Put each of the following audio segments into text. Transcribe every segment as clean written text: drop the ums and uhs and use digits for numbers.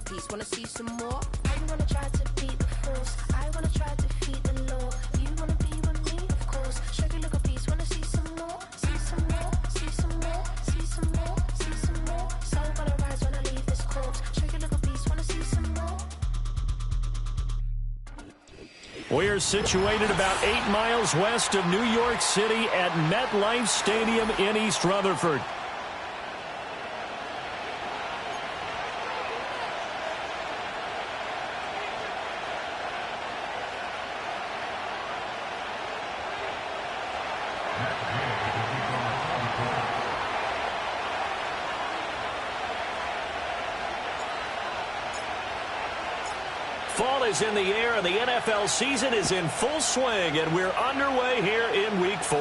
piece. Wanna see some more? You wanna try to beat the force. I wanna try to defeat the law. You wanna be with me, of course. Show you look a piece. Wanna see some more? See some more? See some more? See some more? See some more? So gonna rise when I leave this corpse. Show you look a piece. Wanna see some more? We're situated about 8 miles west of New York City at MetLife Stadium in East Rutherford. Fall is in the air, and the NFL season is in full swing, and we're underway here in Week 4.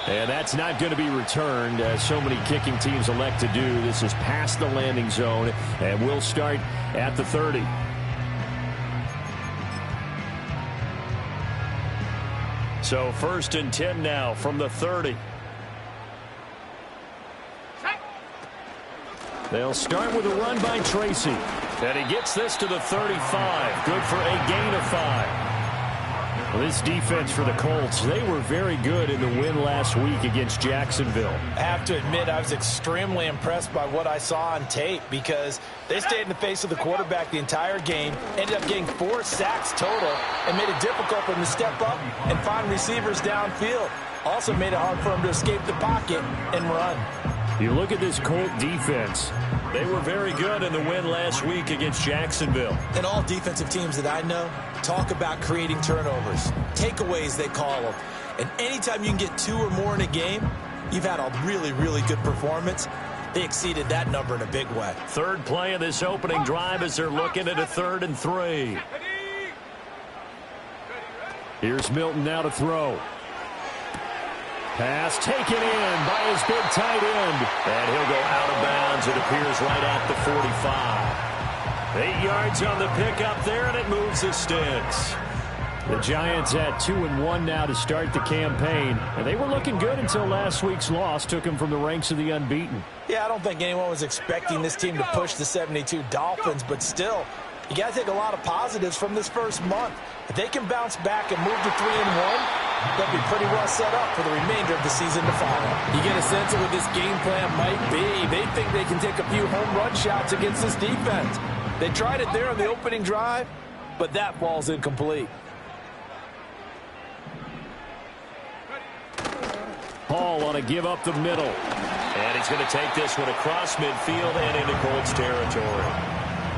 And that's not going to be returned, as so many kicking teams elect to do. This is past the landing zone, and we'll start at the 30. So 1st and 10 now from the 30. They'll start with a run by Tracy. And he gets this to the 35. Good for a gain of 5. Well, this defense for the Colts, they were very good in the win last week against Jacksonville. I have to admit, I was extremely impressed by what I saw on tape because they stayed in the face of the quarterback the entire game, ended up getting 4 sacks total, and made it difficult for him to step up and find receivers downfield. Also made it hard for him to escape the pocket and run. You look at this Colt defense. They were very good in the win last week against Jacksonville. And all defensive teams that I know talk about creating turnovers. Takeaways, they call them. And anytime you can get 2 or more in a game, you've had a really, really good performance. They exceeded that number in a big way. Third play of this opening drive as they're looking at a 3rd and 3. Here's Milton now to throw. Pass taken in by his big tight end. And he'll go out of bounds, it appears, right at the 45. 8 yards on the pickup there, and it moves the sticks. The Giants at 2-1 now to start the campaign. And they were looking good until last week's loss took them from the ranks of the unbeaten. Yeah, I don't think anyone was expecting this team to push the 72 Dolphins, but still, you got to take a lot of positives from this first month. If they can bounce back and move to 3-1, they'll be pretty well set up for the remainder of the season to follow. You get a sense of what this game plan might be. They think they can take a few home run shots against this defense. They tried it there on the opening drive, but that falls incomplete. Hall on a give up the middle. And he's going to take this one across midfield and into Colts territory.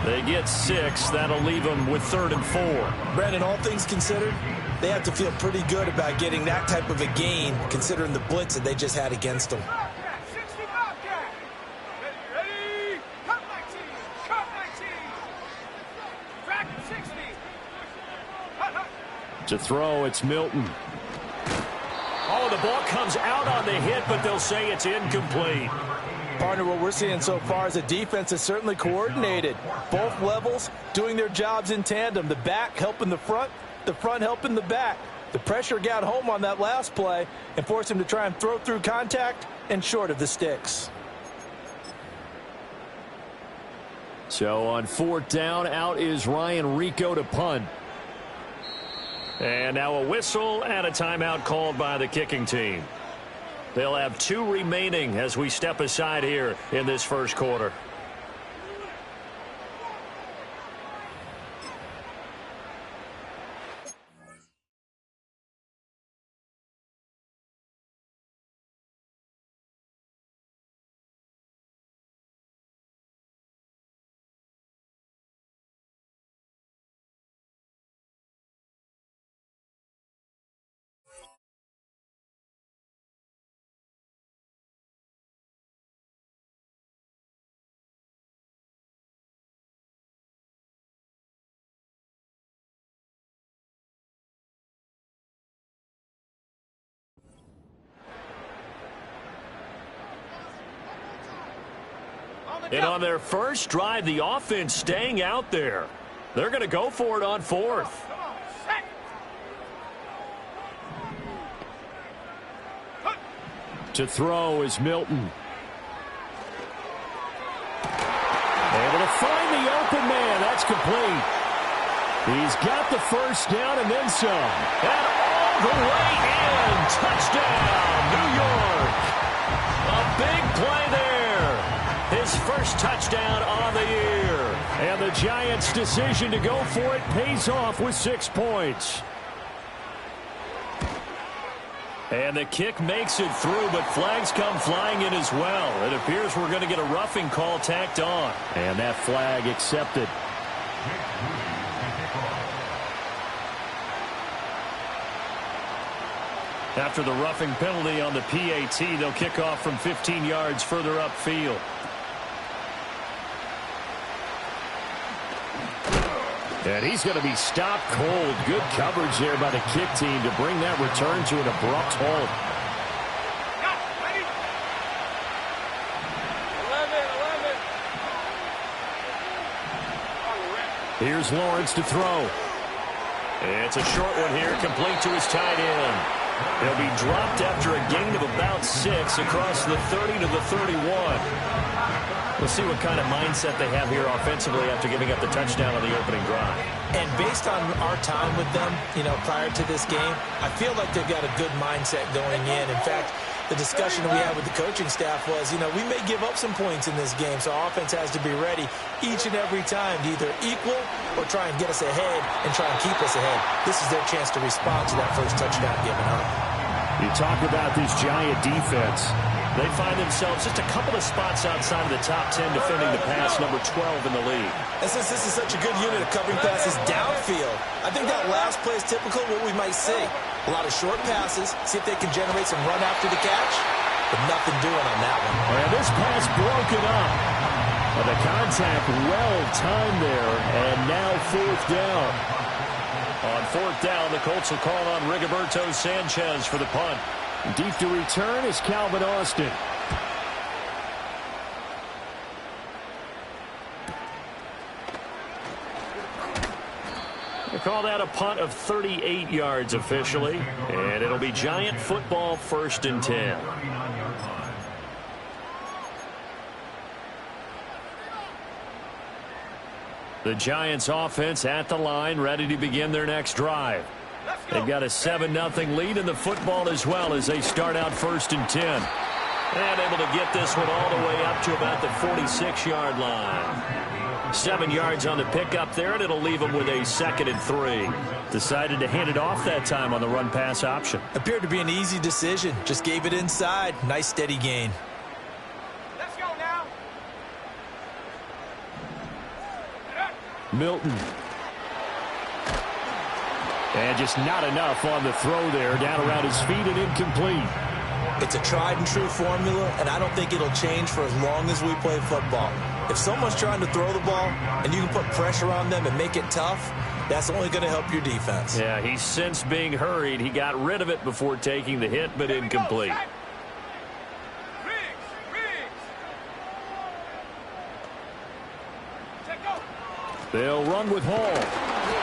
They get 6. That'll leave them with 3rd and 4. Brandon, all things considered, they have to feel pretty good about getting that type of a gain, considering the blitz that they just had against them. To throw, it's Milton. Oh, the ball comes out on the hit, but they'll say it's incomplete. Partner, what we're seeing so far is a defense that's certainly coordinated. Both levels doing their jobs in tandem. The back helping the front helping the back. The pressure got home on that last play and forced him to try and throw through contact and short of the sticks. So on 4th down, out is Ryan Rico to punt. And now a whistle and a timeout called by the kicking team. They'll have 2 remaining as we step aside here in this first quarter. And on their first drive, the offense staying out there. They're going to go for it on 4th. To throw is Milton. Able to find the open man. That's complete. He's got the first down and then some. And all the way in. Touchdown, New York. A big play there. His first touchdown on the year. And the Giants' decision to go for it pays off with 6 points. And the kick makes it through, but flags come flying in as well. It appears we're going to get a roughing call tacked on. And that flag accepted. After the roughing penalty on the PAT, they'll kick off from 15 yards further upfield. And he's going to be stopped cold. Good coverage there by the kick team to bring that return to an abrupt halt. Here's Lawrence to throw. It's a short one here, complete to his tight end. He'll be dropped after a gain of about 6 across the 30 to the 31. We'll see what kind of mindset they have here offensively after giving up the touchdown on the opening drive. And based on our time with them, prior to this game, I feel like they've got a good mindset going in. In fact, the discussion we had with the coaching staff was, we may give up some points in this game, so our offense has to be ready each and every time to either equal or try and get us ahead and try and keep us ahead. This is their chance to respond to that first touchdown given up. You talk about this Giant defense. They find themselves just a couple of spots outside of the top 10 defending the pass, number 12 in the league. And since this is such a good unit of covering passes downfield, I think that last play is typical of what we might see. A lot of short passes, see if they can generate some run after the catch, but nothing doing on that one. And this pass broken up. And the contact well timed there, and now 4th down. On 4th down, the Colts will call on Rigoberto Sanchez for the punt. Deep to return is Calvin Austin. They call that a punt of 38 yards officially, and it'll be Giant football 1st and 10. The Giants offense at the line, ready to begin their next drive. They've got a 7-0 lead in the football as well as they start out 1st and 10. And able to get this one all the way up to about the 46-yard line. 7 yards on the pickup there, and it'll leave them with a 2nd and 3. Decided to hand it off that time on the run-pass option. Appeared to be an easy decision. Just gave it inside. Nice steady gain. Let's go now. Milton. And just not enough on the throw there. Down around his feet and incomplete. It's a tried-and-true formula, and I don't think it'll change for as long as we play football. If someone's trying to throw the ball and you can put pressure on them and make it tough, that's only going to help your defense. Yeah, he's since being hurried. He got rid of it before taking the hit, but incomplete. They'll run with Hall.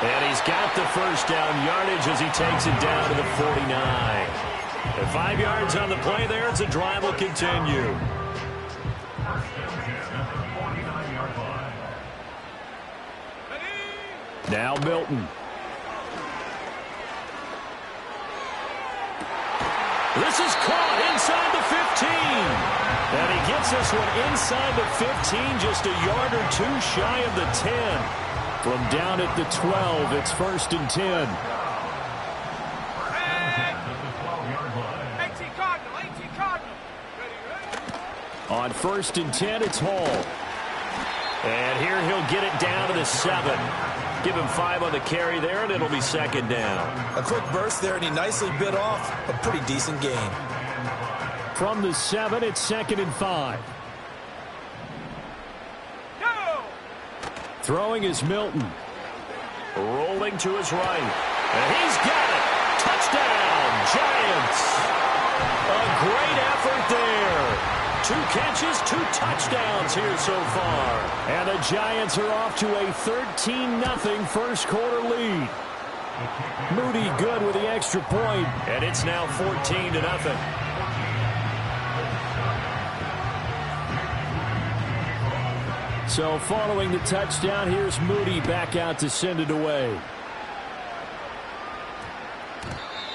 And he's got the first down yardage as he takes it down to the 49. And 5 yards on the play there as the drive will continue. Now Milton. This is caught inside the 15. And he gets this one inside the 15, just a yard or two shy of the 10. From down at the 12, it's 1st and 10. On 1st and 10, it's Hall. And here he'll get it down to the 7. Give him 5 on the carry there, and it'll be 2nd down. A quick burst there, and he nicely bit off a pretty decent gain. From the 7, it's 2nd and 5. Throwing is Milton. Rolling to his right. And he's got it. Touchdown, Giants. A great effort there. 2 catches, 2 touchdowns here so far. And the Giants are off to a 13-0 first quarter lead. Moody good with the extra point. And it's now 14-0. So following the touchdown, here's Moody back out to send it away.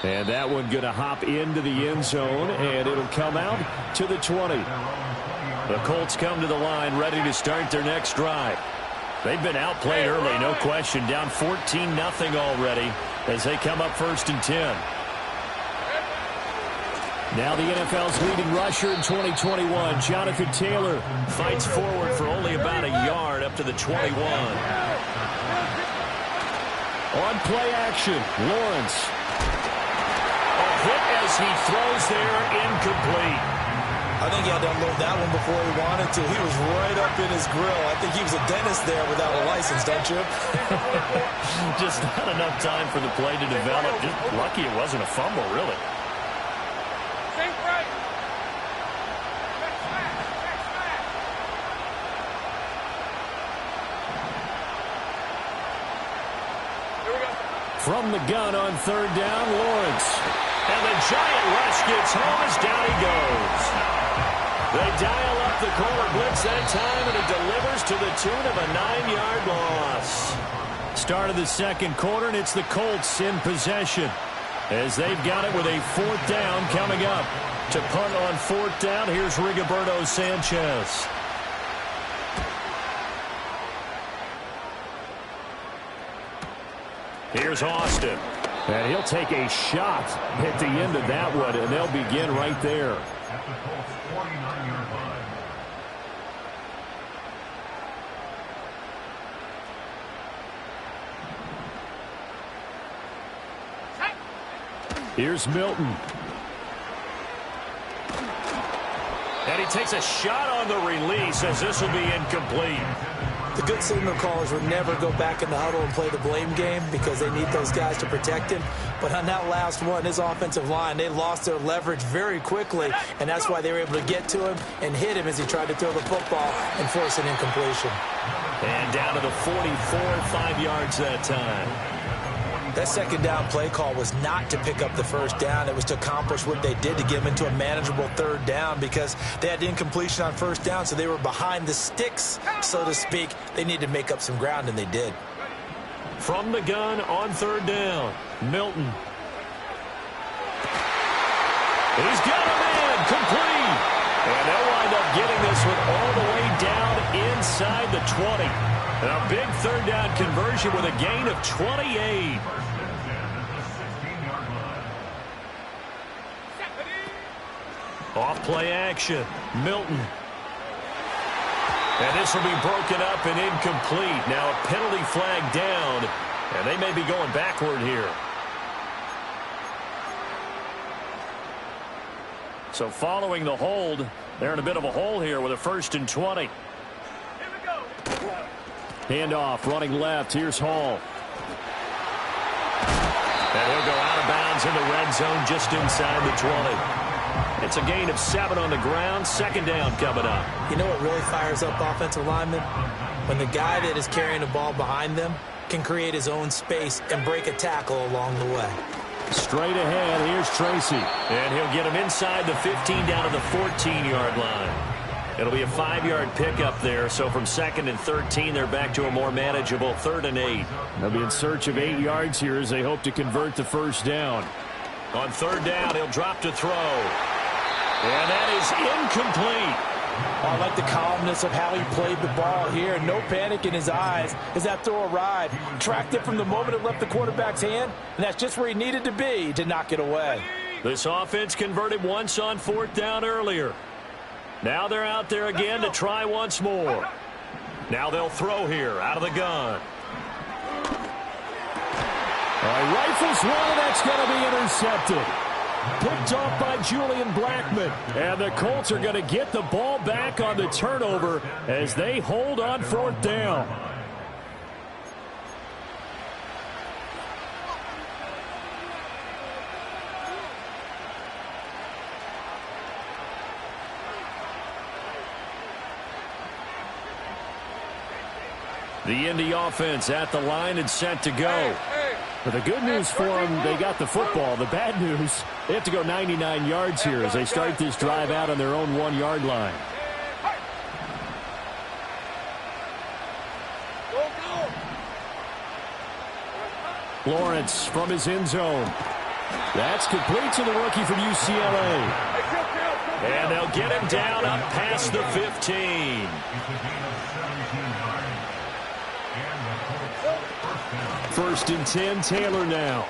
And that one going to hop into the end zone, and it'll come out to the 20. The Colts come to the line ready to start their next drive. They've been outplayed early, no question, down 14-0 already as they come up 1st and 10. Now the NFL's leading rusher in 2021, Jonathan Taylor, fights forward for only about a yard up to the 21. On play action, Lawrence. A hit as he throws there, incomplete. I think he had to unload that one before he wanted to. He was right up in his grill. I think he was a dentist there without a license, don't you? Just not enough time for the play to develop. Just lucky it wasn't a fumble, really. From the gun on 3rd down, Lawrence. And the giant rush gets home as down he goes. They dial up the corner blitz that time, and it delivers to the tune of a 9-yard loss. Start of the 2nd quarter, and it's the Colts in possession as they've got it with a 4th down coming up. To punt on 4th down, here's Rigoberto Sanchez. Here's Austin. And he'll take a shot at the end of that one, and they'll begin right there. At the Colts 49-yard line. Here's Milton. And he takes a shot on the release as this will be incomplete. The good signal callers would never go back in the huddle and play the blame game because they need those guys to protect him. But on that last one, his offensive line, they lost their leverage very quickly, and that's why they were able to get to him and hit him as he tried to throw the football and force an incompletion. And down to the 44, 5 yards that time. That 2nd down play call was not to pick up the 1st down. It was to accomplish what they did to get them into a manageable 3rd down because they had incompletion on 1st down, so they were behind the sticks, so to speak. They needed to make up some ground, and they did. From the gun on 3rd down, Milton. He's got a man, complete. And they'll wind up getting this one all the way down inside the 20. A big 3rd down conversion with a gain of 28. Off play action, Milton. And this will be broken up and incomplete. Now a penalty flag down, and they may be going backward here. So following the hold, they're in a bit of a hole here with a 1st and 20. Handoff, running left. Here's Hall. And he'll go out of bounds in the red zone just inside the 20. It's a gain of 7 on the ground. 2nd down coming up. You know what really fires up offensive linemen? When the guy that is carrying the ball behind them can create his own space and break a tackle along the way. Straight ahead, here's Tracy. And he'll get him inside the 15 down to the 14-yard line. It'll be a 5-yard pickup there, so from 2nd and 13, they're back to a more manageable 3rd and 8. They'll be in search of 8 yards here as they hope to convert the 1st down. On 3rd down, he'll drop to throw. And that is incomplete. I like the calmness of how he played the ball here. No panic in his eyes as that throw arrived. Tracked it from the moment it left the quarterback's hand, and that's just where he needed to be to knock it away. This offense converted once on 4th down earlier. Now they're out there again to try once more. Now they'll throw here out of the gun. Rifles one, and that's going to be intercepted. Picked off by Julian Blackman. And the Colts are going to get the ball back on the turnover as they hold on 4th down. The Indy offense at the line and set to go. But the good news for them, they got the football. The bad news, they have to go 99 yards here as they start this drive out on their own 1-yard line. Lawrence from his end zone. That's complete to the rookie from UCLA. And they'll get him down up past the 15. First and 10, Taylor now.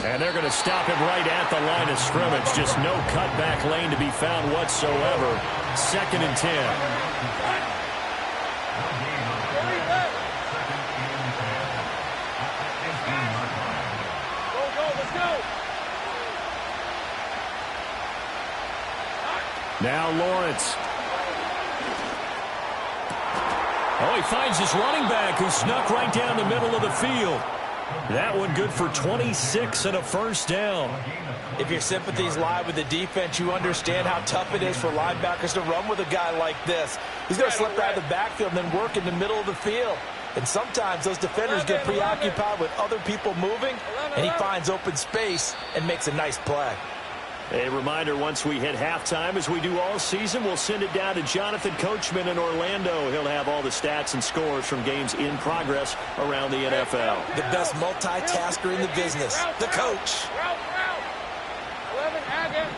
And they're going to stop him right at the line of scrimmage. Just no cutback lane to be found whatsoever. Second and 10. Now Lawrence. Oh, he finds his running back who snuck right down the middle of the field. That one good for 26 and a first down. If your sympathies lie with the defense, you understand how tough it is for linebackers to run with a guy like this. He's going to slip out of the backfield and then work in the middle of the field. And sometimes those defenders get preoccupied with other people moving, and he finds open space and makes a nice play. A reminder, once we hit halftime, as we do all season, we'll send it down to Jonathan Coachman in Orlando. He'll have all the stats and scores from games in progress around the NFL. The best multitasker in the business, the coach. 11, Agate.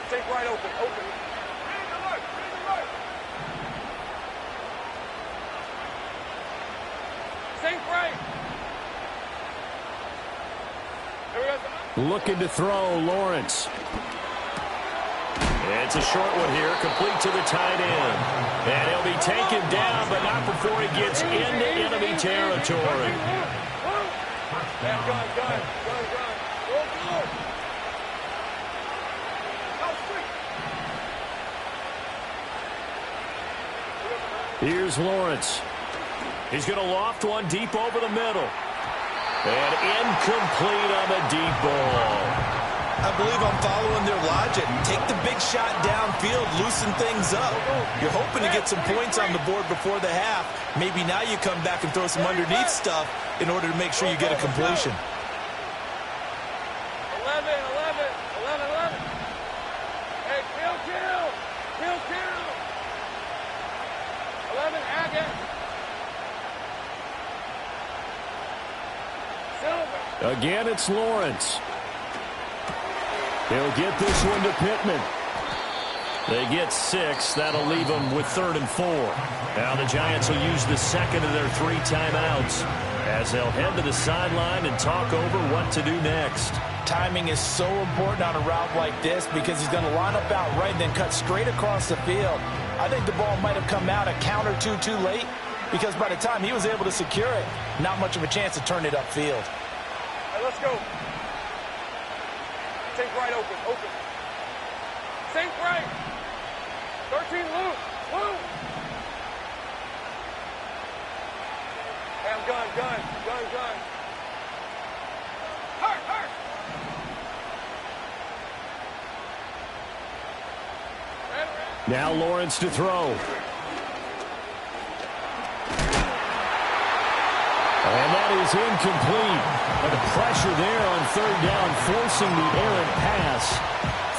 Take right open. Sink right. Looking to throw, Lawrence. It's a short one here, complete to the tight end. And he'll be taken down, but not before he gets into enemy territory. Gun. Here's Lawrence. He's going to loft one deep over the middle. And incomplete on the deep ball. I believe I'm following their logic. Take the big shot downfield, loosen things up. You're hoping to get some points on the board before the half. Maybe now you come back and throw some underneath stuff in order to make sure you get a completion. 11. Hey, kill. 11, Agate. Again, it's Lawrence. He'll get this one to Pittman. They get 6. That'll leave them with 3rd and 4. Now the Giants will use the second of their 3 timeouts as they'll head to the sideline and talk over what to do next. Timing is so important on a route like this because he's going to line up out right and then cut straight across the field. I think the ball might have come out a count or two too late because by the time he was able to secure it, not much of a chance to turn it upfield. Let's go. Take right open. Sink right. 13 loose. Damn, gun. Hurt. Now Lawrence to throw. And that is incomplete. But the pressure there on 3rd down, forcing the errant pass.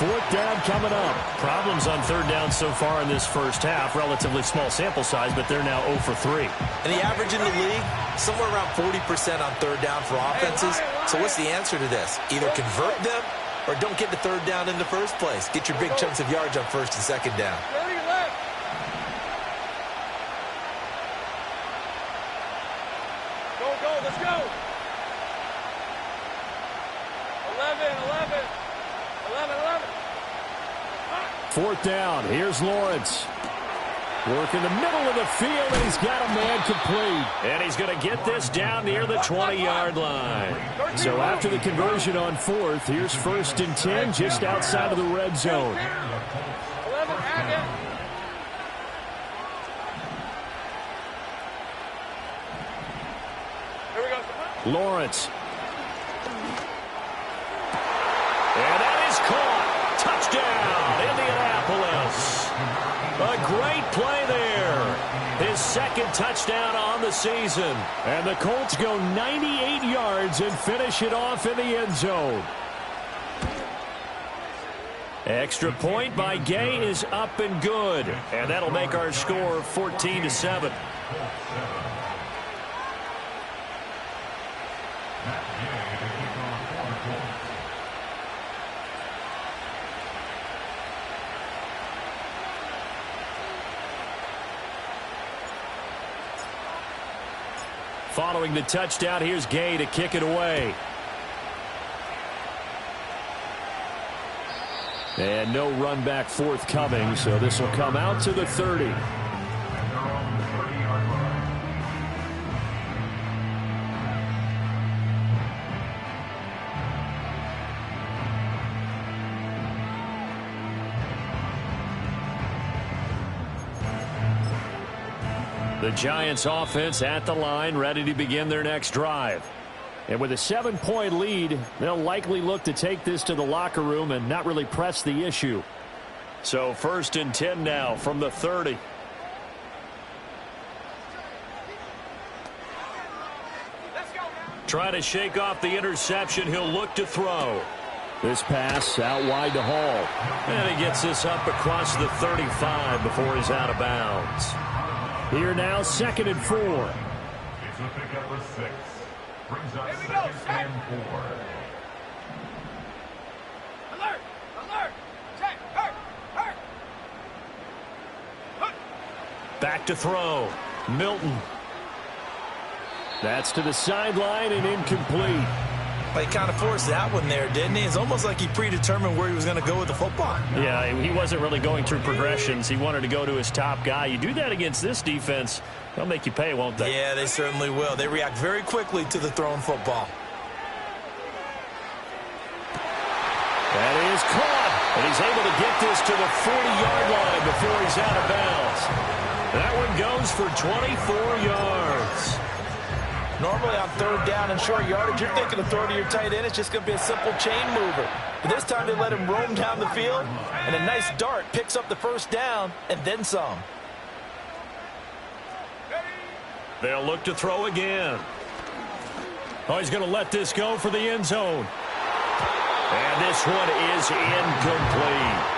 4th down coming up. Problems on 3rd down so far in this first half. Relatively small sample size, but they're now 0 for 3. And the average in the league, somewhere around 40% on 3rd down for offenses. So what's the answer to this? Either convert them or don't get the 3rd down in the first place. Get your big chunks of yards on 1st and 2nd down. 30 left. Go. Let's go. 11. 4th down. Here's Lawrence. Work in the middle of the field, and he's got a man complete. And he's going to get this down near the 20-yard line. So after the conversion on 4th, here's 1st and 10 just outside of the red zone. 11, Agate. Here we go. Lawrence. And that is caught. Touchdown, Indianapolis. A great play there. His 2nd touchdown on the season. And the Colts go 98 yards and finish it off in the end zone. Extra point by Gay is up and good. And that'll make our score 14-7. Following the touchdown, here's Gay to kick it away. And no run back forthcoming, so this will come out to the 30. The Giants offense at the line, ready to begin their next drive. And with a 7-point lead, they'll likely look to take this to the locker room and not really press the issue. So 1st and 10 now from the 30. Trying to shake off the interception. He'll look to throw. This pass out wide to Hall. And he gets this up across the 35 before he's out of bounds. Here now, 2nd and 4. It's a pickup of 6. Brings up 2nd and 4. Alert! Alert! Check! Hurt! Hurt! Back to throw. Milton. That's to the sideline and incomplete. He kind of forced that one there, didn't he? It's almost like he predetermined where he was going to go with the football. Yeah, he wasn't really going through progressions. He wanted to go to his top guy. You do that against this defense, they'll make you pay, won't they? Yeah, they certainly will. They react very quickly to the thrown football. That is caught, and he's able to get this to the 40-yard line before he's out of bounds. That one goes for 24 yards. Normally on 3rd down and short yardage, you're thinking to throw to your tight end. It's just going to be a simple chain mover. But this time they let him roam down the field, and a nice dart picks up the 1st down and then some. They'll look to throw again. Oh, he's going to let this go for the end zone. And this one is incomplete.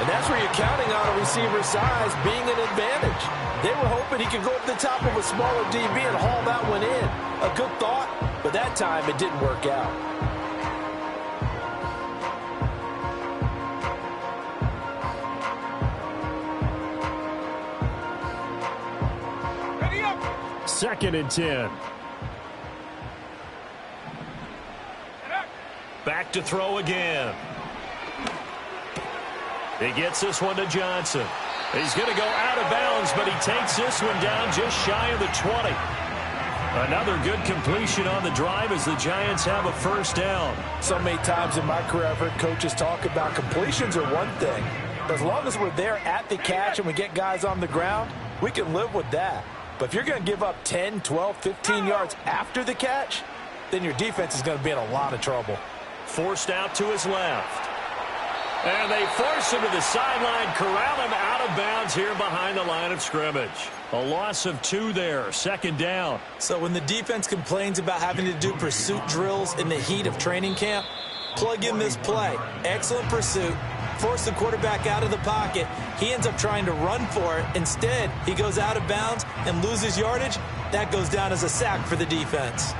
And that's where you're counting on a receiver's size being an advantage. They were hoping he could go up the top of a smaller DB and haul that one in. A good thought, but that time it didn't work out. Ready up! 2nd and 10. Back to throw again. He gets this one to Johnson. He's going to go out of bounds, but he takes this one down just shy of the 20. Another good completion on the drive as the Giants have a 1st down. So many times in my career I've heard coaches talk about completions are one thing. But as long as we're there at the catch and we get guys on the ground, we can live with that. But if you're going to give up 10, 12, 15 yards after the catch, then your defense is going to be in a lot of trouble. Forced out to his left. And they force him to the sideline, corral him out of bounds here behind the line of scrimmage. A loss of 2 there, 2nd down. So when the defense complains about having to do pursuit drills in the heat of training camp, plug in this play. Excellent pursuit. Force the quarterback out of the pocket. He ends up trying to run for it. Instead, he goes out of bounds and loses yardage. That goes down as a sack for the defense.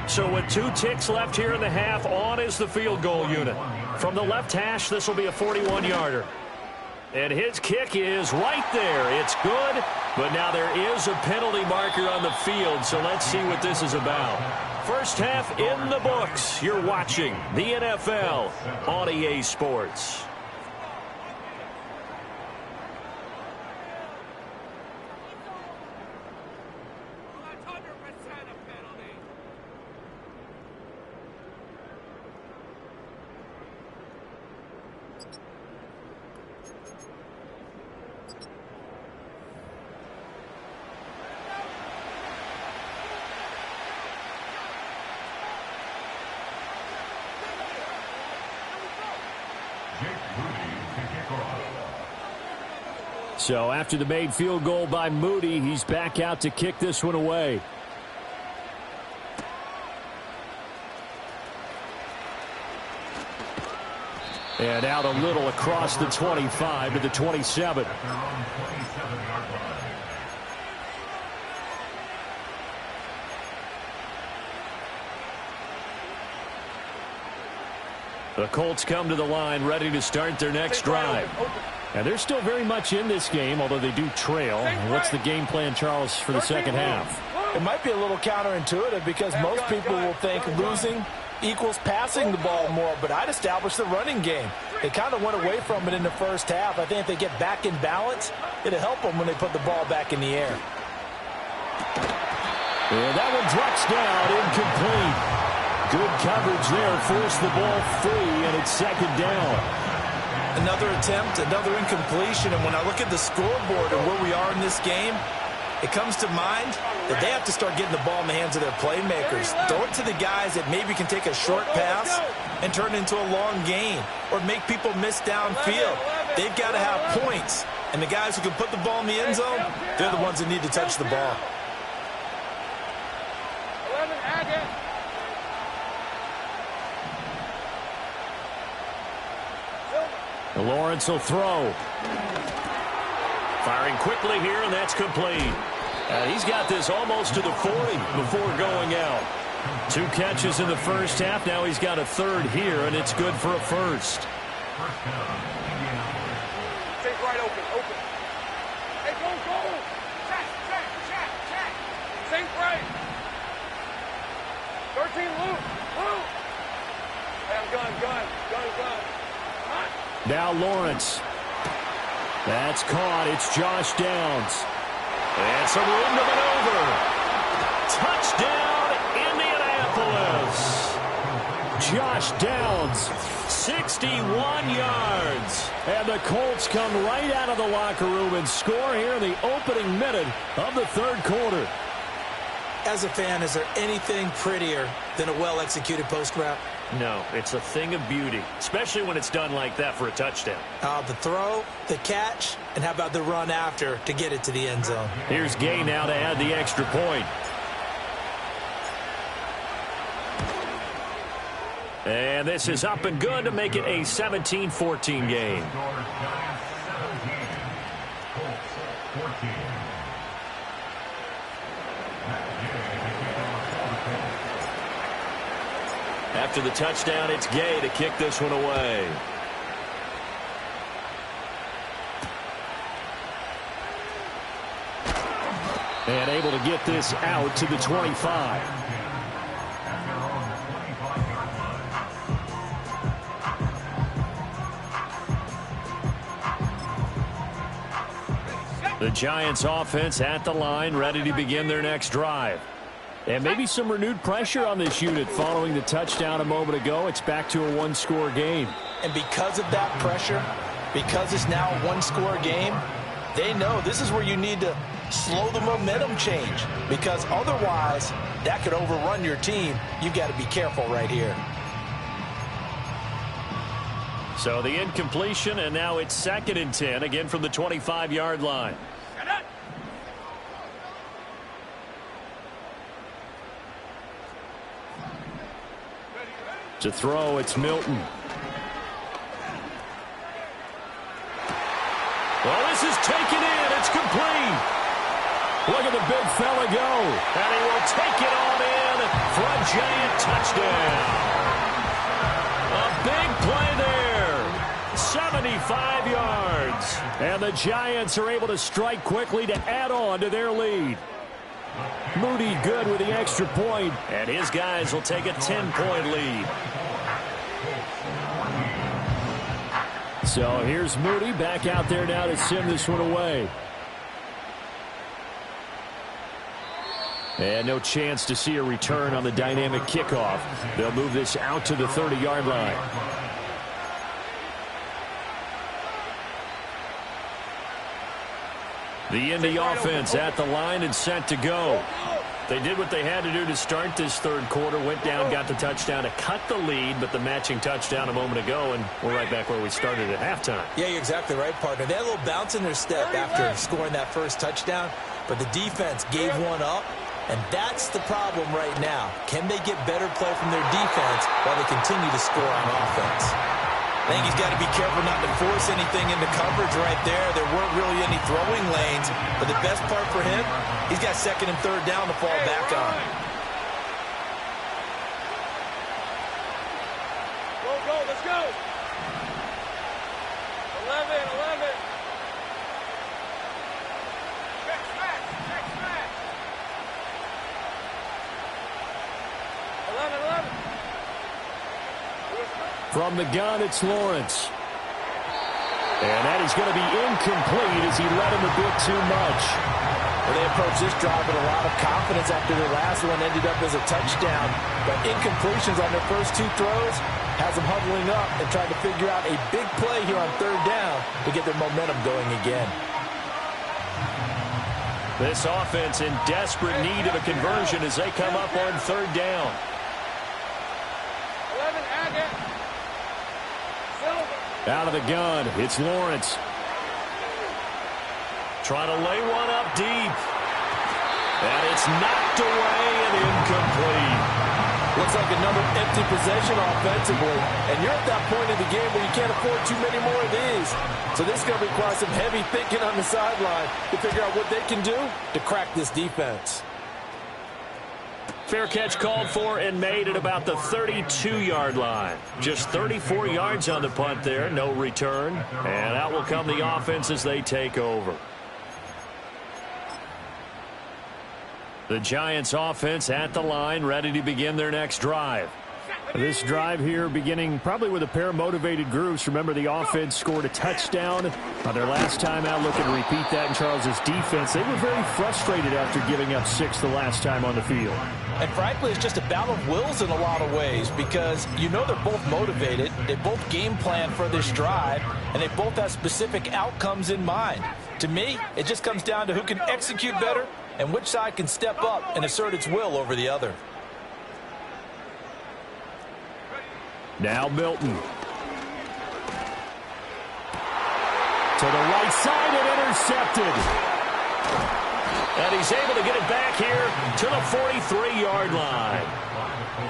So with 2 ticks left here in the half, on is the field goal unit. From the left hash, this will be a 41-yarder. And his kick is right there. It's good, but now there is a penalty marker on the field, so let's see what this is about. First half in the books. You're watching the NFL on EA Sports. So after the made field goal by Moody, he's back out to kick this one away. And out a little across the 25 to the 27. The Colts come to the line ready to start their next drive. And they're still very much in this game, although they do trail. What's the game plan, Charles, for the second half? It might be a little counterintuitive because most people will think losing equals passing the ball more, but I'd establish the running game. They kind of went away from it in the first half. I think if they get back in balance, it'll help them when they put the ball back in the air. And that one drops down, incomplete. Good coverage there, forced the ball free, and it's second down. Another attempt, another incompletion, and when I look at the scoreboard and where we are in this game, it comes to mind that they have to start getting the ball in the hands of their playmakers. Throw it to the guys that maybe can take a short pass and turn it into a long gain or make people miss downfield. They've got to have points, and the guys who can put the ball in the end zone, they're the ones that need to touch the ball. Lawrence will throw. Firing quickly here, and that's complete. He's got this almost to the 40 before going out. 2 catches in the first half. Now he's got a third here, and it's good for a first. Take right open. Hey, go. Check. Think right. 13 loop. Hey, I'm gun. Now Lawrence. That's caught. It's Josh Downs. And some room to maneuver. Touchdown, Indianapolis. Josh Downs, 61 yards. And the Colts come right out of the locker room and score here in the opening minute of the third quarter. As a fan, is there anything prettier than a well-executed post route? No, it's a thing of beauty, especially when it's done like that for a touchdown. The throw, the catch, and how about the run after to get it to the end zone? Here's Gay now to add the extra point. And this is up and good to make it a 17-14 game. After the touchdown, it's Gay to kick this one away. And able to get this out to the 25. The Giants offense at the line, ready to begin their next drive. And maybe some renewed pressure on this unit following the touchdown a moment ago. It's back to a one-score game. And because of that pressure, because it's now a one-score game, they know this is where you need to slow the momentum change, because otherwise that could overrun your team. You've got to be careful right here. So the incompletion, and now it's 2nd and 10, again from the 25-yard line. To throw, it's Milton. Well, this is taken in. It's complete. Look at the big fella go. And he will take it on in for a Giant touchdown. A big play there. 75 yards. And the Giants are able to strike quickly to add on to their lead. Moody good with the extra point, and his guys will take a 10-point lead. So here's Moody back out there now to send this one away. And no chance to see a return on the dynamic kickoff. They'll move this out to the 30-yard line. The Indy offense at the line and set to go. They did what they had to do to start this third quarter. Went down, got the touchdown to cut the lead, but the matching touchdown a moment ago, and we're right back where we started at halftime. Yeah, you're exactly right, partner. They had a little bounce in their step after scoring that first touchdown, but the defense gave one up, and that's the problem right now. Can they get better play from their defense while they continue to score on offense? I think he's got to be careful not to force anything into coverage right there. There weren't really any throwing lanes, but the best part for him, he's got 2nd and 3rd down to fall back on. go. Let's go. 11. Check smash. 11. From the gun, it's Lawrence. And that is going to be incomplete as he led him a bit too much. Well, they approached this drive with a lot of confidence after their last one ended up as a touchdown. But incompletions on their first two throws has them huddling up and trying to figure out a big play here on third down to get their momentum going again. This offense in desperate need of a conversion as they come up on third down. 11, Agate. Silver. Out of the gun, it's Lawrence. Trying to lay one up deep. And it's knocked away and incomplete. Looks like another empty possession offensively. And you're at that point in the game where you can't afford too many more of these. So this is going to require some heavy thinking on the sideline to figure out what they can do to crack this defense. Fair catch called for and made at about the 32-yard line. Just 34 yards on the punt there, no return. And out will come the offense as they take over. The Giants offense at the line, ready to begin their next drive. This drive here beginning probably with a pair of motivated groups. Remember, the offense scored a touchdown on their last time out, looking to repeat that in Charles's defense. They were very frustrated after giving up 6 the last time on the field. And frankly, it's just a battle of wills in a lot of ways because you know they're both motivated. They both game plan for this drive, and they both have specific outcomes in mind. To me, it just comes down to who can execute better and which side can step up and assert its will over the other. Now Milton. To the right side and intercepted. And he's able to get it back here to the 43-yard line.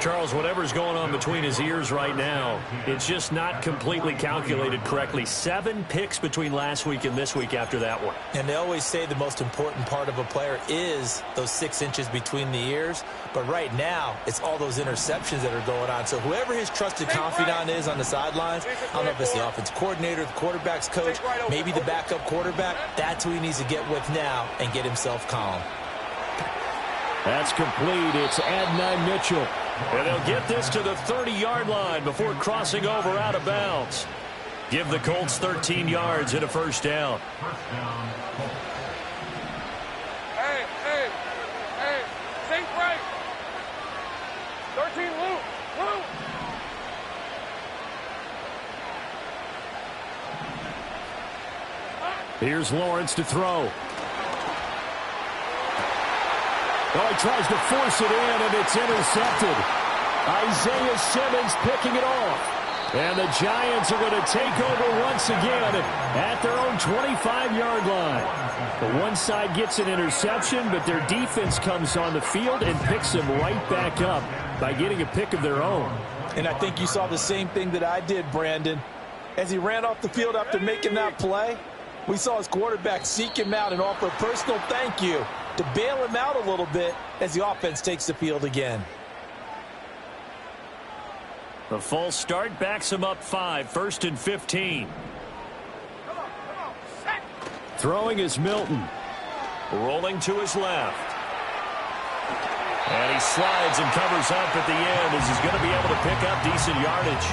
Charles, whatever's going on between his ears right now, it's just not completely calculated correctly. 7 picks between last week and this week after that one. And they always say the most important part of a player is those 6 inches between the ears. But right now, it's all those interceptions that are going on. So whoever his trusted confidant is on the sidelines, I don't know if it's the offense coordinator, the quarterback's coach, maybe the backup quarterback, that's who he needs to get with now and get himself calm. That's complete. It's Adonai Mitchell. And they'll get this to the 30-yard line before crossing over out of bounds. Give the Colts 13 yards and a first down. Hey. Think right. 13, Luke. Here's Lawrence to throw. Oh, he tries to force it in, and it's intercepted. Isaiah Simmons picking it off. And the Giants are going to take over once again at their own 25-yard line. The one side gets an interception, but their defense comes on the field and picks them right back up by getting a pick of their own. And I think you saw the same thing that I did, Brandon. As he ran off the field after making that play, we saw his quarterback seek him out and offer a personal thank you to bail him out a little bit as the offense takes the field again. The false start backs him up 5, 1st and 15. Throwing is Milton. Rolling to his left. And he slides and covers up at the end as he's going to be able to pick up decent yardage.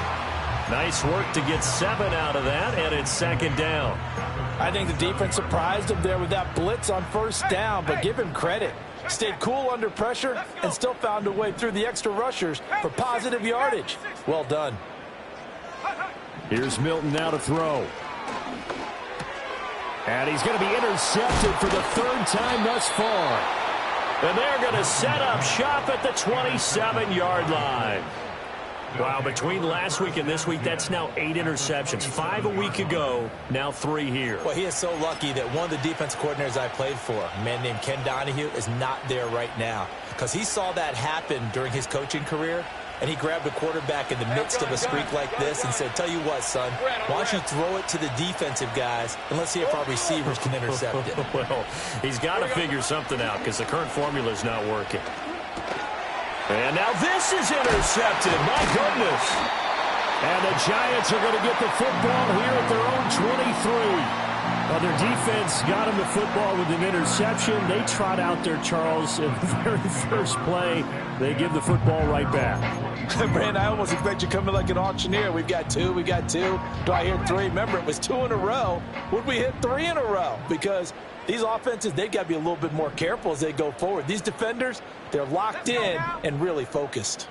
Nice work to get 7 out of that, and it's 2nd down. I think the defense surprised him there with that blitz on 1st down, but give him credit. Stayed cool under pressure and still found a way through the extra rushers for positive yardage. Well done. Here's Milton now to throw. And he's going to be intercepted for the 3rd time thus far. And they're going to set up shop at the 27-yard line. Wow, between last week and this week, that's now 8 interceptions. 5 a week ago, now 3 here. Well, he is so lucky that one of the defense coordinators I played for, a man named Ken Donahue, is not there right now. Because he saw that happen during his coaching career, and he grabbed a quarterback in the midst of a streak like this and said, tell you what, son, why don't you throw it to the defensive guys, and let's see if our receivers can intercept it. Well, he's got to figure something out because the current formula is not working. And now this is intercepted. My goodness. And the Giants are going to get the football here at their own 23. Well, their defense got him the football with an interception. They trot out there, Charles, in the very first play. They give the football right back. Brand, I almost expect you coming like an auctioneer. We've got two. Do I hear three? Remember, it was 2 in a row. Would we hit 3 in a row? Because these offenses, they've got to be a little bit more careful as they go forward. These defenders, they're locked in and really focused.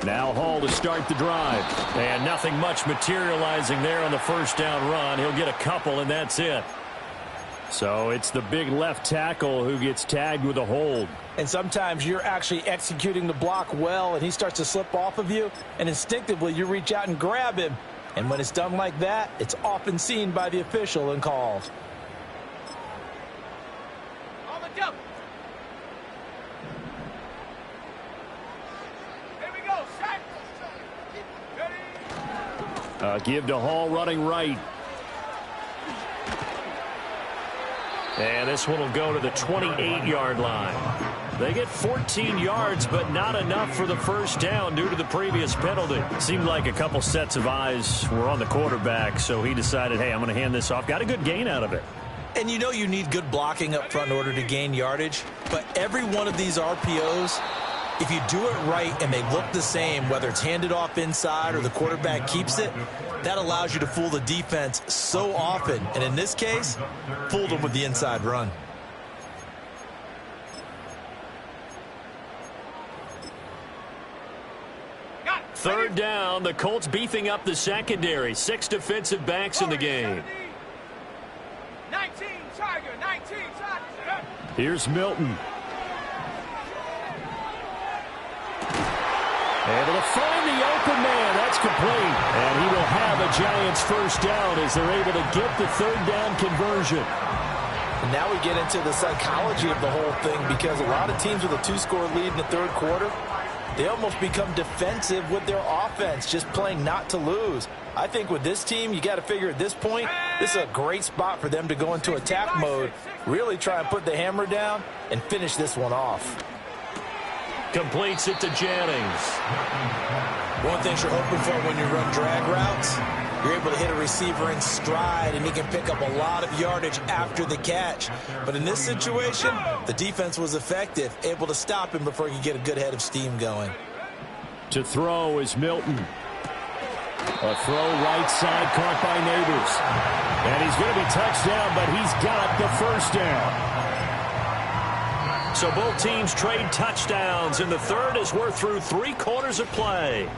Now Hall to start the drive. And nothing much materializing there on the first down run. He'll get a couple, and that's it. So it's the big left tackle who gets tagged with a hold. And sometimes you're actually executing the block well, and he starts to slip off of you, and instinctively you reach out and grab him. And when it's done like that, it's often seen by the official and called. On the jump. Here we go, sack. Ready? Give to Hall running right. And this one will go to the 28-yard line. They get 14 yards, but not enough for the first down due to the previous penalty. Seemed like a couple sets of eyes were on the quarterback, so he decided, hey, I'm going to hand this off. Got a good gain out of it. And you know you need good blocking up front in order to gain yardage, but every one of these RPOs, if you do it right and they look the same, whether it's handed off inside or the quarterback keeps it, that allows you to fool the defense so often. And in this case, fooled them with the inside run. Third down, the Colts beefing up the secondary. 6 defensive backs in the game. 19, Tiger, 19, Tiger. Here's Milton. Able to find the open man. That's complete. And he will have a Giants first down as they're able to get the third down conversion. And now we get into the psychology of the whole thing, because a lot of teams with a 2-score lead in the third quarter, they almost become defensive with their offense, just playing not to lose. I think with this team, you got to figure at this point, this is a great spot for them to go into attack mode, really try and put the hammer down and finish this one off. Completes it to Jennings. One thing you're hoping for when you run drag routes, you're able to hit a receiver in stride, and he can pick up a lot of yardage after the catch. But in this situation, the defense was effective, able to stop him before he could get a good head of steam going. To throw is Milton. A throw right side caught by Neighbors. And he's going to be touched down, but he's got the first down. So both teams trade touchdowns in the third as we're through 3 quarters of play.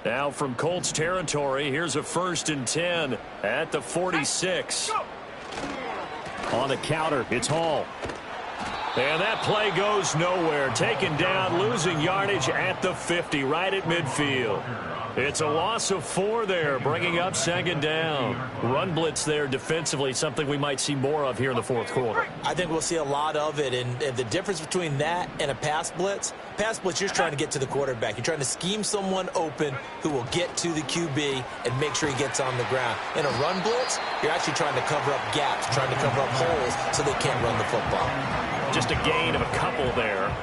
Now from Colts territory, here's a 1st and 10 at the 46. On the counter, it's Hall. And that play goes nowhere. Taken down, losing yardage at the 50, right at midfield. It's a loss of 4 there, bringing up 2nd down. Run blitz there defensively, something we might see more of here in the fourth quarter. I think we'll see a lot of it, and the difference between that and a pass blitz, you're just trying to get to the quarterback. You're trying to scheme someone open who will get to the QB and make sure he gets on the ground. In a run blitz, you're actually trying to cover up gaps, trying to cover up holes so they can't run the football. Just a gain of a couple there.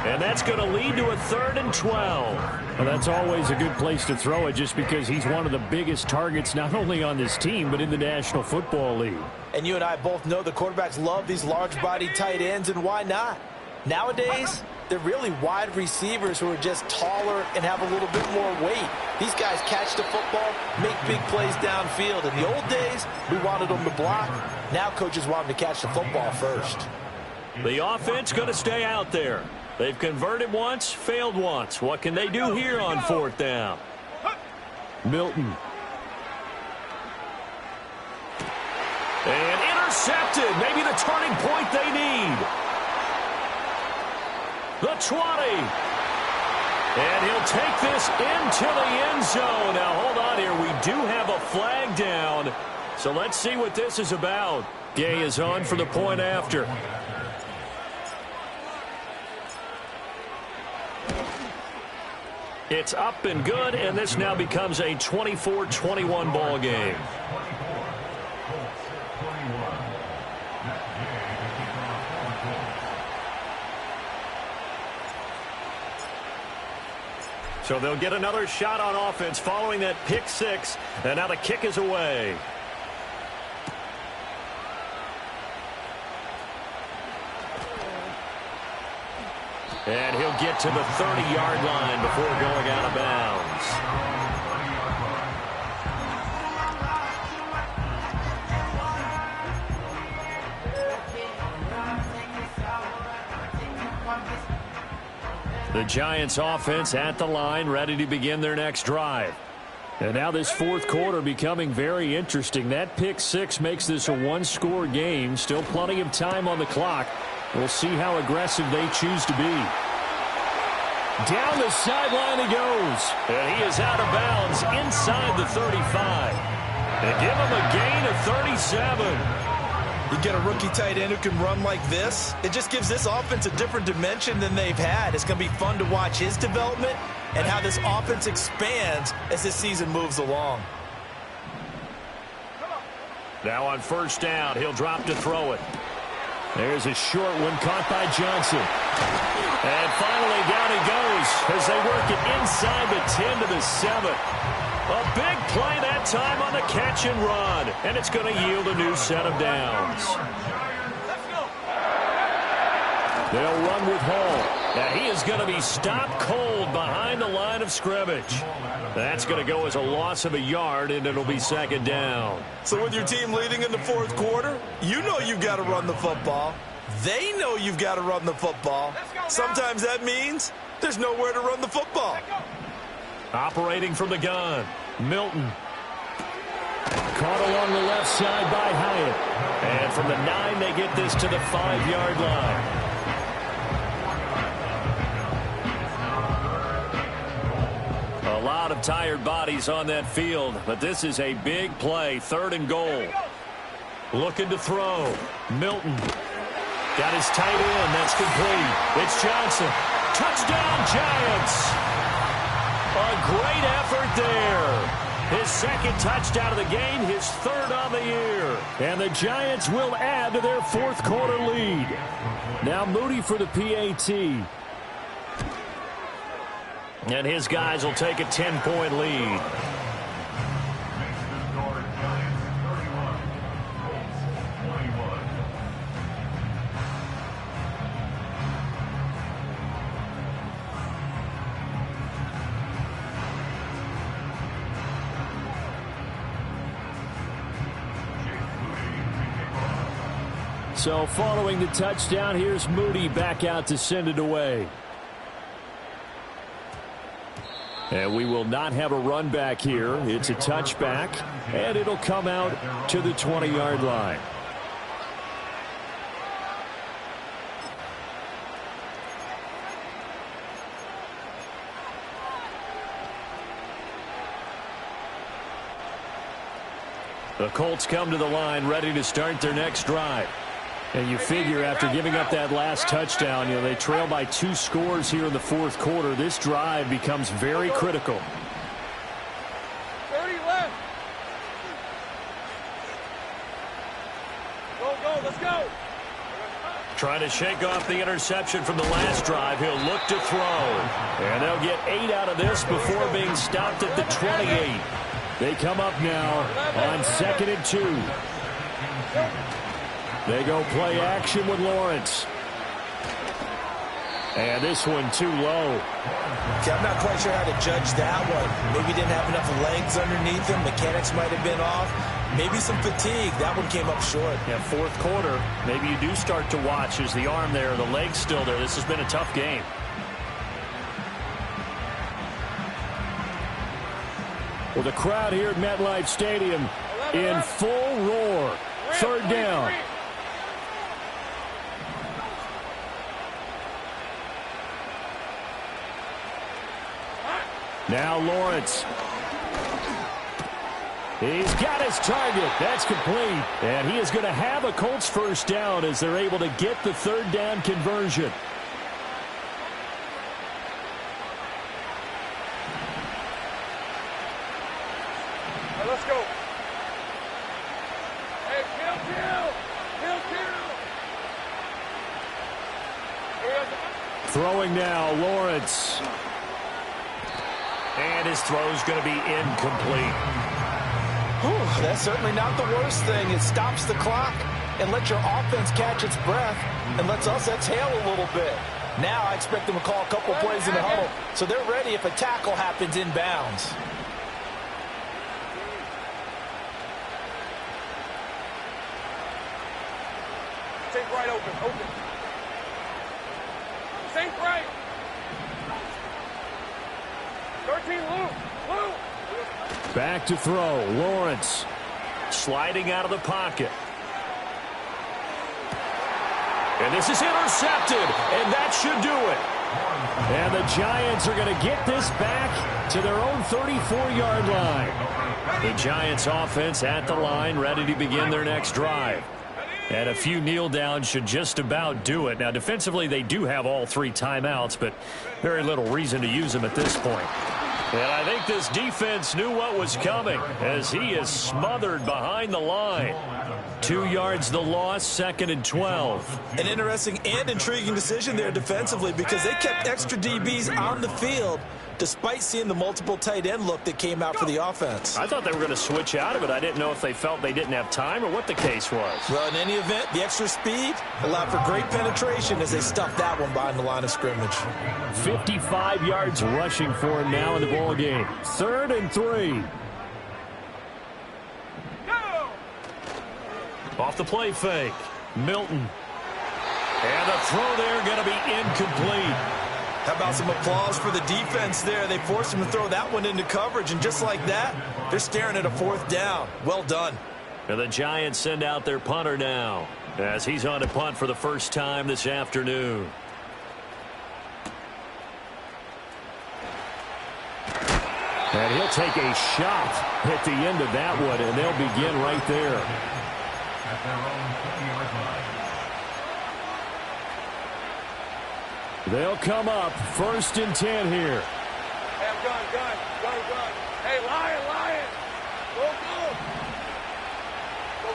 And that's going to lead to a 3rd and 12. Well, that's always a good place to throw it, just because he's one of the biggest targets not only on this team but in the National Football League. And you and I both know the quarterbacks love these large-body tight ends, and why not? Nowadays, they're really wide receivers who are just taller and have a little bit more weight. These guys catch the football, make big plays downfield. In the old days, we wanted them to block. Now coaches want them to catch the football first. The offense going to stay out there. They've converted once, failed once. What can they do here on 4th down? Milton. And intercepted. Maybe the turning point they need. The 20. And he'll take this into the end zone. Now, hold on here. We do have a flag down. So let's see what this is about. Gay is on for the point after. It's up and good, and this now becomes a 24-21 ball game. So they'll get another shot on offense following that pick six, and now the kick is away. And he'll get to the 30-yard line before going out of bounds. The Giants offense at the line, ready to begin their next drive. And now this fourth quarter becoming very interesting. That pick six makes this a one-score game. Still plenty of time on the clock. We'll see how aggressive they choose to be. Down the sideline he goes. And he is out of bounds inside the 35. They give him a gain of 37. You get a rookie tight end who can run like this, it just gives this offense a different dimension than they've had. It's going to be fun to watch his development and how this offense expands as this season moves along. Now on first down, he'll drop to throw it. There's a short one caught by Johnson. And finally down he goes as they work it inside the 10 to the 7. A big play that time on the catch and run. And it's going to yield a new set of downs. They'll run with Hall. Now he is going to be stopped cold behind the line of scrimmage. That's going to go as a loss of a yard, and it'll be second down. So with your team leading in the fourth quarter, you know you've got to run the football. They know you've got to run the football. Sometimes that means there's nowhere to run the football. Operating from the gun, Milton. Caught along the left side by Hyatt. And from the 9, they get this to the 5-yard line. A lot of tired bodies on that field, but this is a big play, 3rd and goal. Looking to throw. Milton. Got his tight end. That's complete. It's Johnson. Touchdown, Giants. A great effort there. His second touchdown of the game, his 3rd on the year. And the Giants will add to their fourth quarter lead. Now Moody for the PAT. And his guys will take a 10-point lead. So following the touchdown, here's Moody back out to send it away. And we will not have a run back here. It's a touchback, and it'll come out to the 20-yard line. The Colts come to the line ready to start their next drive. And you figure after giving up that last touchdown, they trail by 2 scores here in the fourth quarter. This drive becomes very critical. 30 left. Go, let's go. Trying to shake off the interception from the last drive. He'll look to throw. And they'll get 8 out of this before being stopped at the 28. They come up now on 2nd and 2. They go play action with Lawrence. And this one too low. Okay, I'm not quite sure how to judge that one. Maybe didn't have enough legs underneath him. Mechanics might have been off. Maybe some fatigue. That one came up short. Yeah, fourth quarter, maybe you do start to watch. Is the arm there, the leg's still there? This has been a tough game. Well, the crowd here at MetLife Stadium in full roar. 3rd down. Now Lawrence. He's got his target. That's complete. And he is going to have a Colts first down as they're able to get the 3rd down conversion. Throwing now, Lawrence. And his throw's going to be incomplete. Whew, that's certainly not the worst thing. It stops the clock and lets your offense catch its breath and lets us exhale a little bit. Now I expect them to call a couple plays in the huddle so they're ready if a tackle happens inbounds. Sink right open. Sink right. 13, Lou. Back to throw, Lawrence. Sliding out of the pocket. And this is intercepted, and that should do it. And the Giants are going to get this back to their own 34-yard line. The Giants offense at the line, ready to begin their next drive. And a few kneel downs should just about do it. Now, defensively, they do have all 3 timeouts, but very little reason to use them at this point. And I think this defense knew what was coming as he is smothered behind the line. 2 yards the loss, 2nd and 12. An interesting and intriguing decision there defensively because they kept extra DBs on the field despite seeing the multiple tight end look that came out for the offense. I thought they were going to switch out of it. I didn't know if they felt they didn't have time or what the case was. Well, in any event, the extra speed allowed for great penetration as they stuffed that one behind the line of scrimmage. 55 yards rushing for him now in the ball game. 3rd and 3. Off the play fake. Milton. And the throw there going to be incomplete. How about some applause for the defense there? They forced him to throw that one into coverage, and just like that, they're staring at a 4th down. Well done. And the Giants send out their punter now as he's on to punt for the first time this afternoon. And he'll take a shot at the end of that one, and they'll begin right there. At their own 20-yard line. They'll come up 1st and 10 here. Hey, I'm gun. Hey, Lion.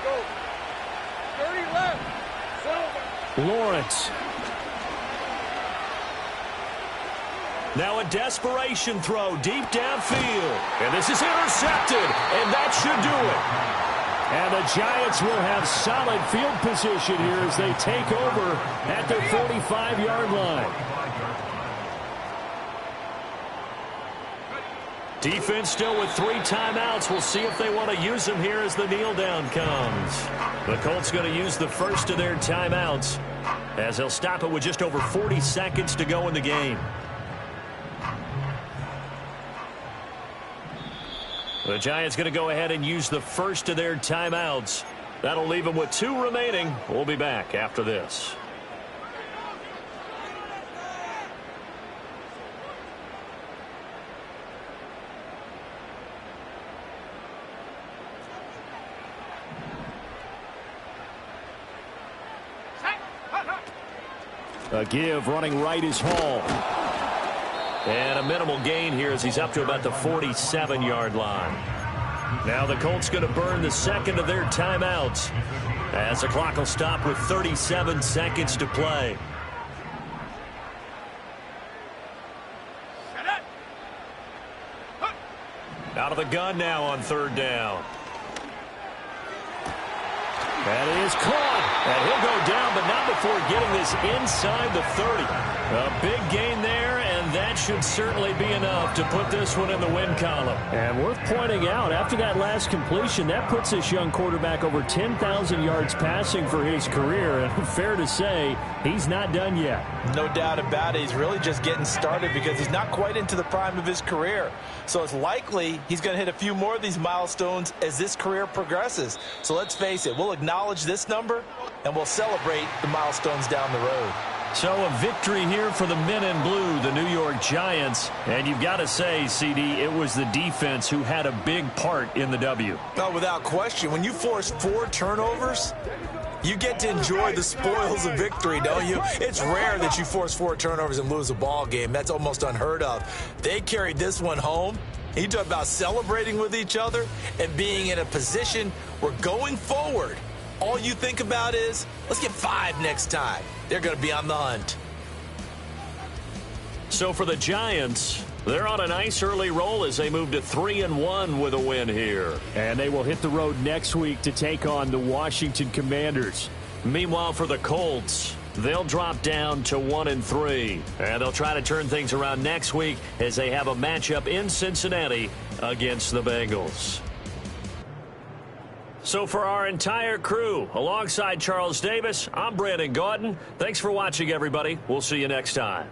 Go. 30 left. Silver. Lawrence. Now a desperation throw deep downfield. And this is intercepted, and that should do it. And the Giants will have solid field position here as they take over at their 45-yard line. Defense still with 3 timeouts. We'll see if they want to use them here as the kneel down comes. The Colts going to use the first of their timeouts as they'll stop it with just over 40 seconds to go in the game. The Giants going to go ahead and use the first of their timeouts. That'll leave them with 2 remaining. We'll be back after this. A give running right is Hall. And a minimal gain here as he's up to about the 47-yard line. Now the Colts going to burn the second of their timeouts as the clock will stop with 37 seconds to play. Out of the gun now on 3rd down. That is caught. And he'll go down, but not before getting this inside the 30. A big gain there, and that should certainly be enough to put this one in the win column. And worth pointing out, after that last completion, that puts this young quarterback over 10,000 yards passing for his career. And fair to say, he's not done yet. No doubt about it. He's really just getting started because he's not quite into the prime of his career. So it's likely he's going to hit a few more of these milestones as this career progresses. So let's face it, we'll acknowledge this number and we'll celebrate the milestones down the road. So a victory here for the men in blue, the New York Giants. And you've got to say, CD, it was the defense who had a big part in the W. No, without question. When you force 4 turnovers, you get to enjoy the spoils of victory, don't you? It's rare that you force 4 turnovers and lose a ball game. That's almost unheard of. They carried this one home. You talk about celebrating with each other and being in a position where going forward, all you think about is, let's get 5 next time. They're going to be on the hunt. So for the Giants, they're on a nice early roll as they move to 3-1 with a win here. And they will hit the road next week to take on the Washington Commanders. Meanwhile, for the Colts, they'll drop down to 1-3. And they'll try to turn things around next week as they have a matchup in Cincinnati against the Bengals. So for our entire crew, alongside Charles Davis, I'm Brandon Gaudin. Thanks for watching, everybody. We'll see you next time.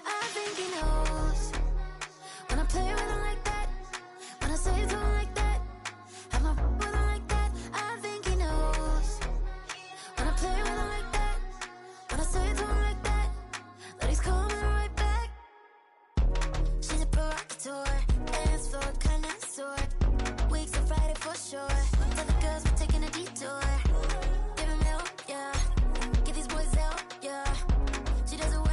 I think he knows when I play with him like that, when I say to him like that, have my with him like that. I think he knows when I play with him like that, when I say to him like that, that he's coming right back. She's a provocateur, dance floor connoisseur, weeks on Friday for sure. Tell the girls we're taking a detour. Give him help, yeah. Get these boys help, yeah. She does it well.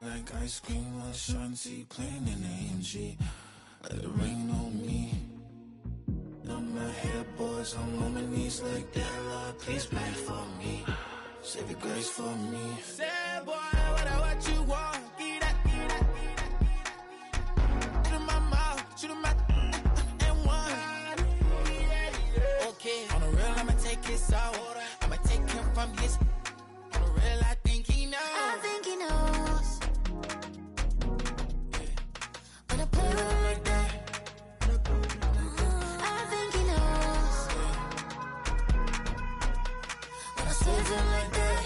Like ice cream on Shanty, playing in AMG. Let it rain on me. On my head, boys, I'm on my knees like that. Lord, please pray for me. Save your grace for me. Say, boy, what you want? Get that, get that, get that. Shoot in my mouth, shoot in my and one. Okay, on the real, I'ma take his out. I'ma take him from his. On the real, I think he knows. I think he knows. When I play with him like that, I think he knows. When I say to him like that,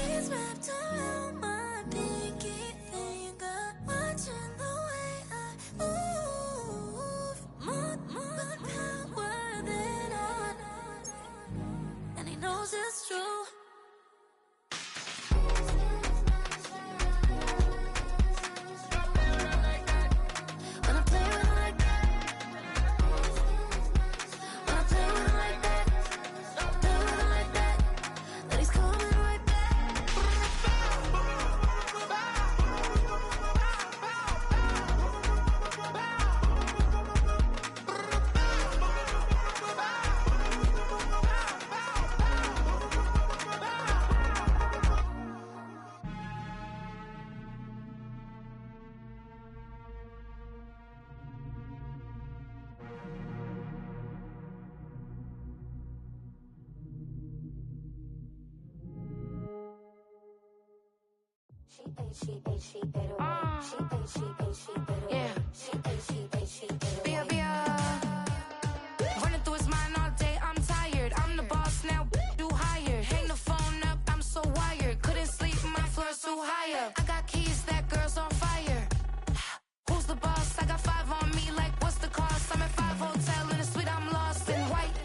he's wrapped around. knows it's true. When I play with her like that, when I play with her like that, play with her like that, then he's coming right back. Running through his mind all day, I'm tired. I'm the boss now, do higher. Hang the phone up, I'm so wired. Couldn't sleep, my floor's too high up. I got keys, that girl's on fire. Who's the boss? I got 5 on me, like what's the cost? I'm at 5 hotel in a suite, I'm lost in white.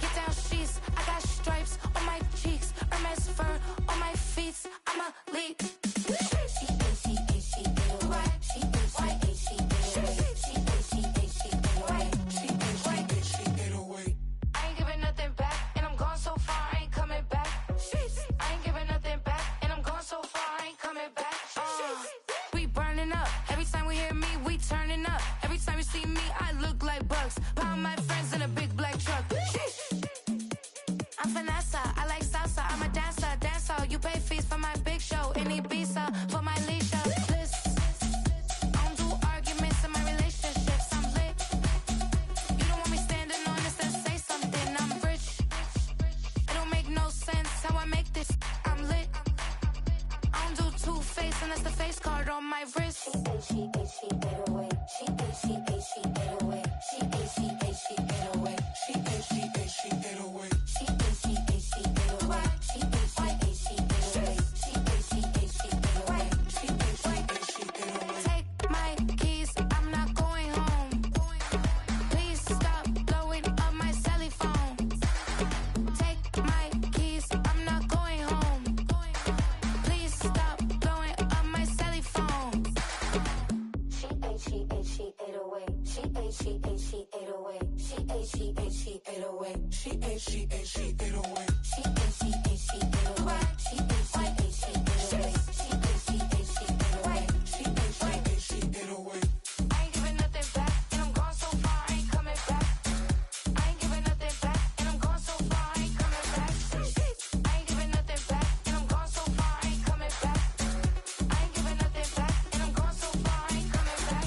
Get down sheets, I got stripes on my cheeks, Hermes fur on my feet. I'm a lead. I ain't giving nothing back, and I'm gone so far, I ain't coming back. I ain't giving nothing back, and I'm gone so far, I ain't coming back. We burning up, every time we hear me, we turning up. Every time you see me, I look like bugs. Pound my friends in a big black truck. I'm Vanessa, I like salsa, I'm a dancer, dance all. You pay fees for my big show, in Ibiza, for my leisure. I don't do arguments in my relationships, I'm lit. You don't want me standing on this and say something, I'm rich. It don't make no sense how I make this, I'm lit. I don't do two-face unless the face card on my wrist. Take my keys, I'm not going home. Please stop blowing up my celly phone. Take my keys, I'm not going home. Please stop blowing up my celly phone. She ate away. She ate away. She ate away. She ate away. She ate away. She ate away. She ate away. She ate away. I ain't giving nothing back, and I'm gone so far, I ain't coming back. I ain't giving nothing back, and I'm gone so far, I ain't coming back. I ain't giving nothing back, and I'm gone so far, I ain't coming back. I ain't giving nothing back, and I'm gone so far, I ain't coming back.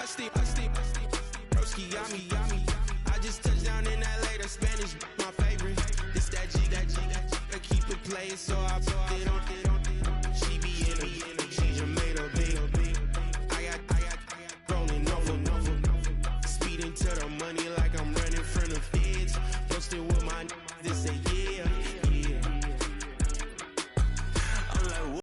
I steep, broski, yummy. I just touched down in LA, the Spanish, my favorite. This that G, I keep it playing, so I put it on